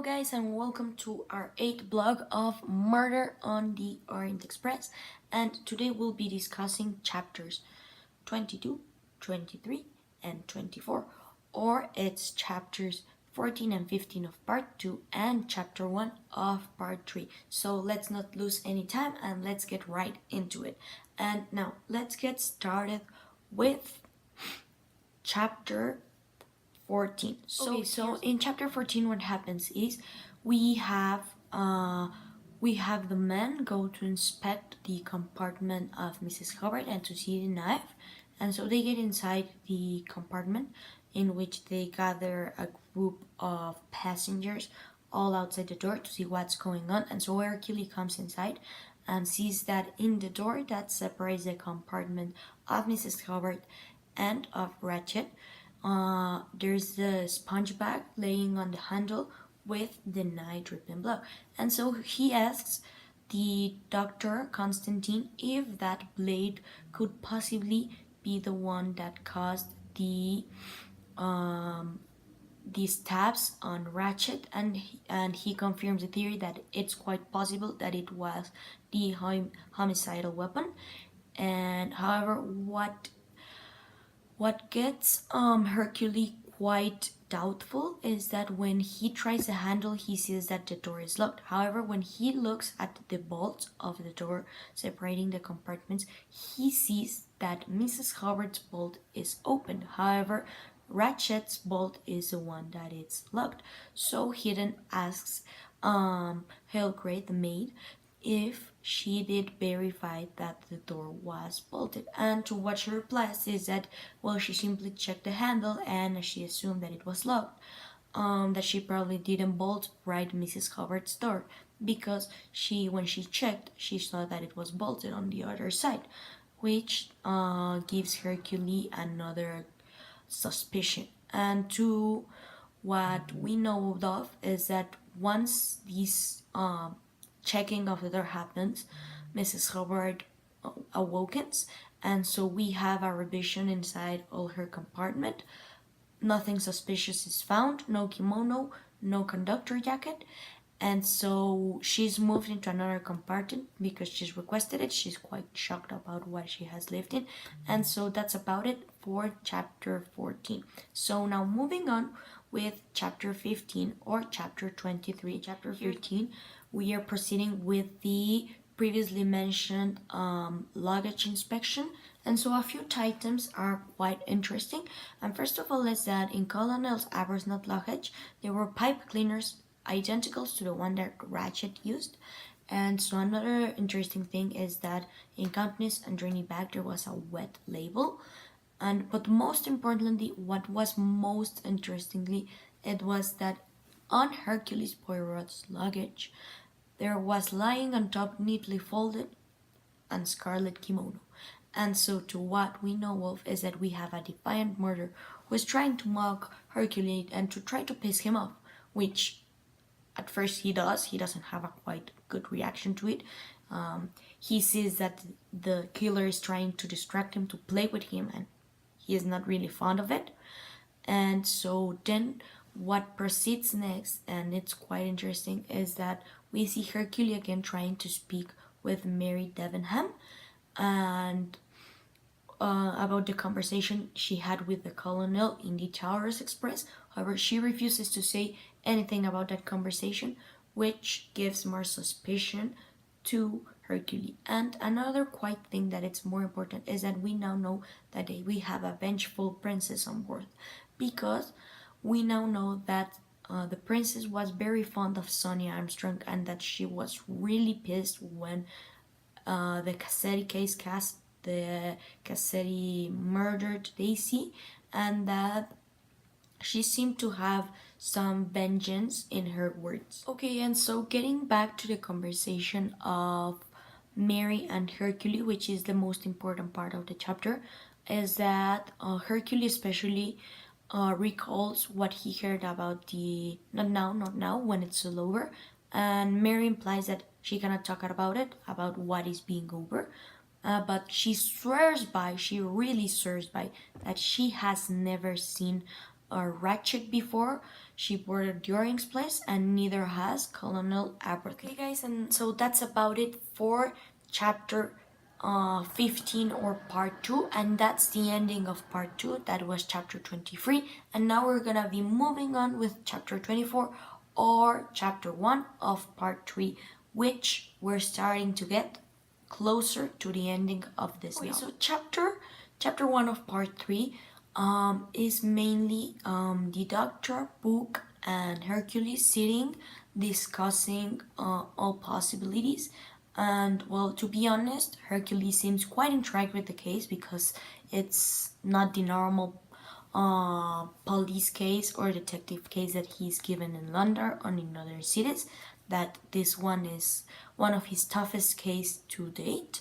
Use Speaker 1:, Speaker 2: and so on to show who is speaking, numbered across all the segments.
Speaker 1: Hello guys and welcome to our 8th blog of Murder on the Orient Express, and today we'll be discussing chapters 22, 23 and 24, or it's chapters 14 and 15 of part 2 and chapter 1 of part 3. So let's not lose any time and let's get right into it. And now let's get started with chapter 14. So in chapter 14 what happens is we have the men go to inspect the compartment of Mrs. Hubbard and to see the knife, and so they get inside the compartment, in which they gather a group of passengers all outside the door to see what's going on. And so Hercule comes inside and sees that in the door that separates the compartment of Mrs. Hubbard and of Ratchet, there's the sponge bag laying on the handle with the knife dripping blood. And so he asks the doctor Constantine if that blade could possibly be the one that caused the stabs on Ratchet, and he confirms the theory that it's quite possible that it was the homicidal weapon. And however, what gets Hercule quite doubtful is that when he tries the handle, he sees that the door is locked. However, when he looks at the bolts of the door separating the compartments, he sees that Mrs. Hubbard's bolt is open. However, Ratchet's bolt is the one that is locked. So he then asks Helgrade, the maid, if she did verify that the door was bolted, and to what she replies is that, well, she simply checked the handle and she assumed that it was locked, that she probably didn't bolt right Mrs. Hubbard's door, because when she checked, she saw that it was bolted on the other side, which gives Hercule another suspicion. And to what we know of is that once this checking of the door happens, Mrs. Hubbard awakens, and so we have a revision inside all her compartment. Nothing suspicious is found, no kimono, no conductor jacket, and so she's moved into another compartment because she's requested it. She's quite shocked about what she has lived in, and so that's about it for chapter 14. So now moving on with chapter 15 or chapter 23. Chapter 15, we are proceeding with the previously mentioned luggage inspection. And so a few items are quite interesting. And first of all is that in Colonel Arbuthnot's luggage, there were pipe cleaners identical to the one that Ratchet used. And so another interesting thing is that in Countess Androni's bag there was a wet label. But most importantly, what was most interestingly, it was that on Hercule Poirot's luggage, there was lying on top, neatly folded, a scarlet kimono. And so to what we know of is that we have a defiant murderer who is trying to mock Hercule and to try to piss him off, which at first he does. He doesn't have a quite good reaction to it. He sees that the killer is trying to distract him, to play with him, and he is not really fond of it. And so then what proceeds next, and it's quite interesting, is that we see Hercule again trying to speak with Mary Debenham and about the conversation she had with the colonel in the Towers Express. However, she refuses to say anything about that conversation, which gives more suspicion to Hercule. And another quite thing that it's more important is that we now know that we have a vengeful princess on board, because we now know that the princess was very fond of Sonia Armstrong, and that she was really pissed when the Cassetti murdered Daisy, and that she seemed to have some vengeance in her words. Okay, and so getting back to the conversation of Mary and Hercule, which is the most important part of the chapter, is that Hercule especially recalls what he heard about the not now, when it's all over, and Mary implies that she cannot talk about what is being over, but she really swears by that she has never seen Ratchet before she boarded Orion's place, and neither has Colonel Abercrombie. Okay, guys, and so that's about it for chapter 15 or part 2, and that's the ending of part 2. That was chapter 23, and now we're gonna be moving on with chapter 24 or chapter 1 of part 3, which we're starting to get closer to the ending of this novel. So chapter 1 of part 3 is mainly the Doctor, Book, and Hercules sitting discussing all possibilities. And well, to be honest, Hercules seems quite intrigued with the case because it's not the normal police case or detective case that he's given in London or in other cities. That this one is one of his toughest case to date,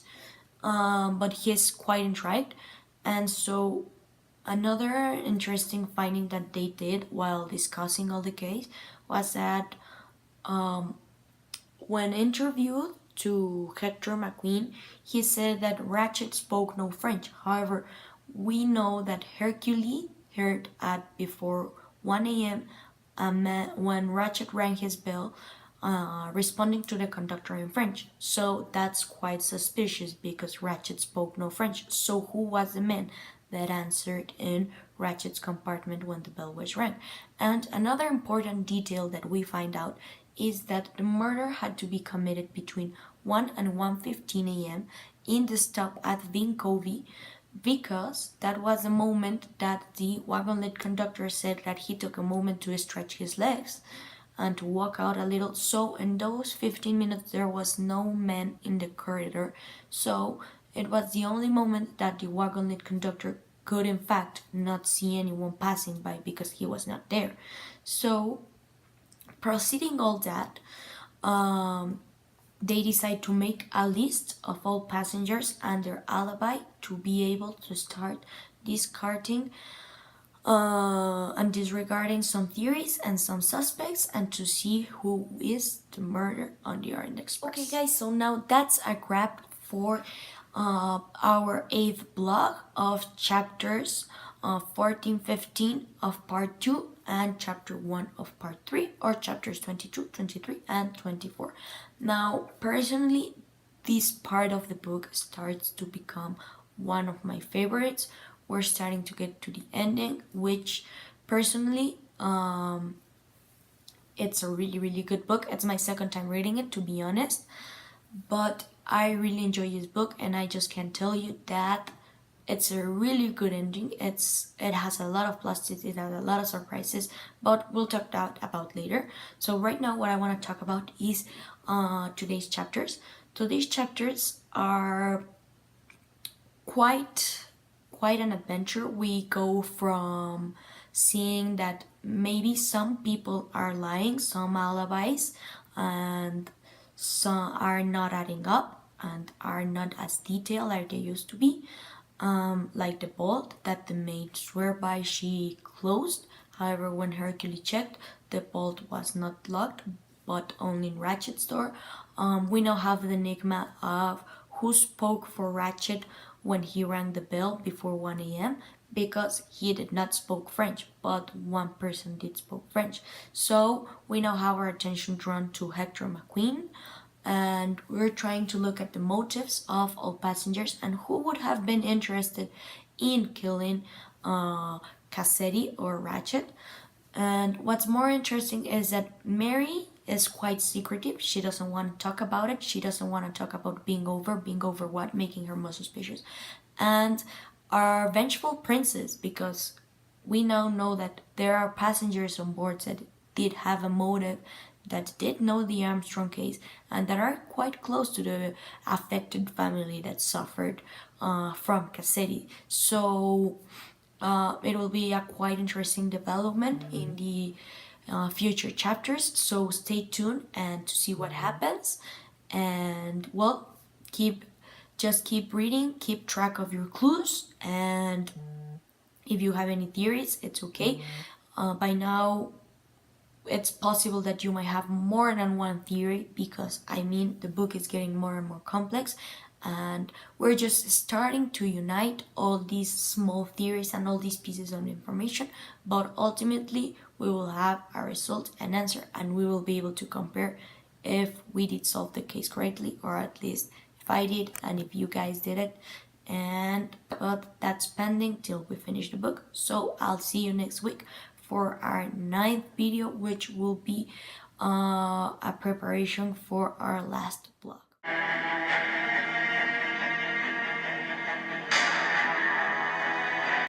Speaker 1: but he's quite intrigued. And so another interesting finding that they did while discussing all the case was that when interviewed to Hector McQueen, he said that Ratchet spoke no French. However, we know that Hercule heard at before 1 a.m. When Ratchet rang his bell, responding to the conductor in French. So that's quite suspicious because Ratchet spoke no French. So who was the man that answered in Ratchet's compartment when the bell was rang? And another important detail that we find out is that the murder had to be committed between 1 and 1:15 a.m. in the stop at Vinkovie, because that was the moment that the wagonlit conductor said that he took a moment to stretch his legs and to walk out a little. So in those 15 minutes there was no man in the corridor, so it was the only moment that the wagonlit conductor could in fact not see anyone passing by because he was not there. So proceeding all that, they decide to make a list of all passengers and their alibi to be able to start discarding and disregarding some theories and some suspects, and to see who is the murder on the Orient Express. Okay, guys, so now that's a wrap for our 8th blog of chapters 14, 15 of part 2 and chapter 1 of part 3, or chapters 22, 23, and 24. Now, personally, this part of the book starts to become one of my favorites. We're starting to get to the ending, which personally, it's a really good book. It's my second time reading it, to be honest, but I really enjoy this book, and I just can tell you that it's a really good ending. It has a lot of plot twists, it has a lot of surprises, but we'll talk that about later. So right now, what I want to talk about is today's chapters. Today's chapters are quite an adventure. We go from seeing that maybe some people are lying, some alibis, and some are not adding up and are not as detailed as they used to be, like the bolt that the maid swear by she closed. However, when Hercules checked, the bolt was not locked, but only in Ratchet's door. We now have the enigma of who spoke for Ratchet when he rang the bell before 1 a.m. because he did not speak French, but one person did speak French. So we now have our attention drawn to Hector McQueen, and we're trying to look at the motives of all passengers and who would have been interested in killing Cassetti or Ratchet. And what's more interesting is that Mary is quite secretive. She doesn't want to talk about it. She doesn't want to talk about being over what, making her most suspicious. And our vengeful princess, because we now know that there are passengers on board that did have a motive, that did know the Armstrong case, and that are quite close to the affected family that suffered from Cassetti. So it will be a quite interesting development in the future chapters. So stay tuned and to see what happens. And well, keep reading, keep track of your clues, and if you have any theories, it's okay. By now, it's possible that you might have more than one theory, because I mean the book is getting more and more complex, and we're just starting to unite all these small theories and all these pieces of information, but ultimately we will have a result, an answer, and we will be able to compare if we did solve the case correctly, or at least if I did and if you guys did it. And but that's pending till we finish the book. So I'll see you next week for our 9th video, which will be a preparation for our last blog.